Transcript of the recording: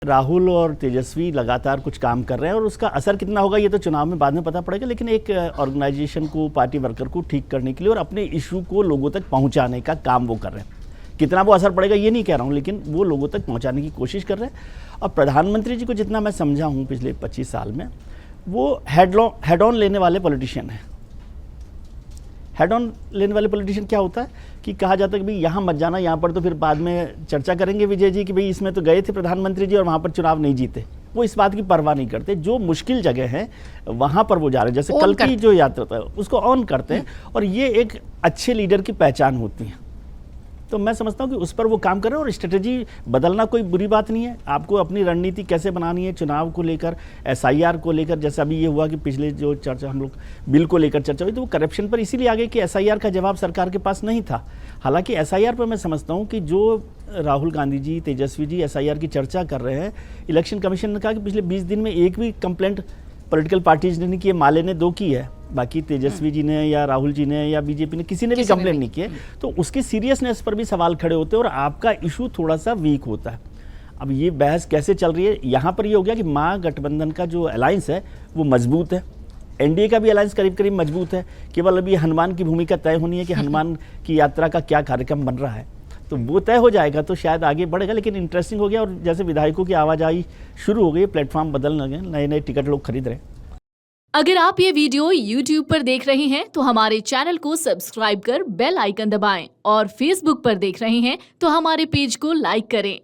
राहुल और तेजस्वी लगातार कुछ काम कर रहे हैं और उसका असर कितना होगा ये तो चुनाव में बाद में पता पड़ेगा, लेकिन एक ऑर्गेनाइजेशन को, पार्टी वर्कर को ठीक करने के लिए और अपने इशू को लोगों तक पहुंचाने का काम वो कर रहे हैं। कितना वो असर पड़ेगा ये नहीं कह रहा हूं, लेकिन वो लोगों तक पहुंचाने की कोशिश कर रहे हैं। और प्रधानमंत्री जी को जितना मैं समझा हूँ पिछले 25 साल में, वो हेड ऑन लेने वाले पॉलिटिशियन हैं। हेड ऑन लेने वाले पॉलिटिशियन क्या होता है कि कहा जाता है कि भाई यहाँ मत जाना, यहाँ पर तो फिर बाद में चर्चा करेंगे विजय जी कि भाई इसमें तो गए थे प्रधानमंत्री जी और वहाँ पर चुनाव नहीं जीते। वो इस बात की परवाह नहीं करते, जो मुश्किल जगह है वहाँ पर वो जा रहे हैं। जैसे कल की जो यात्रा था उसको ऑन करते हैं और ये एक अच्छे लीडर की पहचान होती है। तो मैं समझता हूँ कि उस पर वो काम कर रहे हैं और स्ट्रेटजी बदलना कोई बुरी बात नहीं है। आपको अपनी रणनीति कैसे बनानी है चुनाव को लेकर, एसआईआर को लेकर, जैसे अभी ये हुआ कि पिछले जो चर्चा हम लोग बिल को लेकर चर्चा हुई तो वो करप्शन पर इसीलिए आ गई कि एसआईआर का जवाब सरकार के पास नहीं था। हालांकि एसआईआर पर मैं समझता हूँ कि जो राहुल गांधी जी, तेजस्वी जी एसआईआर की चर्चा कर रहे हैं, इलेक्शन कमीशन ने कहा कि पिछले 20 दिन में एक भी कंप्लेंट पॉलिटिकल पार्टीज ने नहीं की है। माले ने 2 की है, बाकी तेजस्वी जी ने या राहुल जी ने या बीजेपी ने किसी ने भी कंप्लेंट नहीं की है। तो उसकी सीरियसनेस पर भी सवाल खड़े होते हैं और आपका इशू थोड़ा सा वीक होता है। अब ये बहस कैसे चल रही है, यहाँ पर ये हो गया कि महागठबंधन का जो अलायंस है वो मजबूत है, एनडीए का भी अलायंस करीब करीब मजबूत है। केवल अभी हनुमान की भूमिका तय होनी है कि हनुमान की यात्रा का क्या कार्यक्रम बन रहा है, तो वो तय हो जाएगा तो शायद आगे बढ़ेगा। लेकिन इंटरेस्टिंग हो गया और जैसे विधायकों की आवाजाही शुरू हो गई, प्लेटफॉर्म बदलने लगे, नए नए टिकट लोग खरीद रहे हैं। अगर आप ये वीडियो YouTube पर देख रहे हैं तो हमारे चैनल को सब्सक्राइब कर बेल आइकन दबाएं और Facebook पर देख रहे हैं तो हमारे पेज को लाइक करें।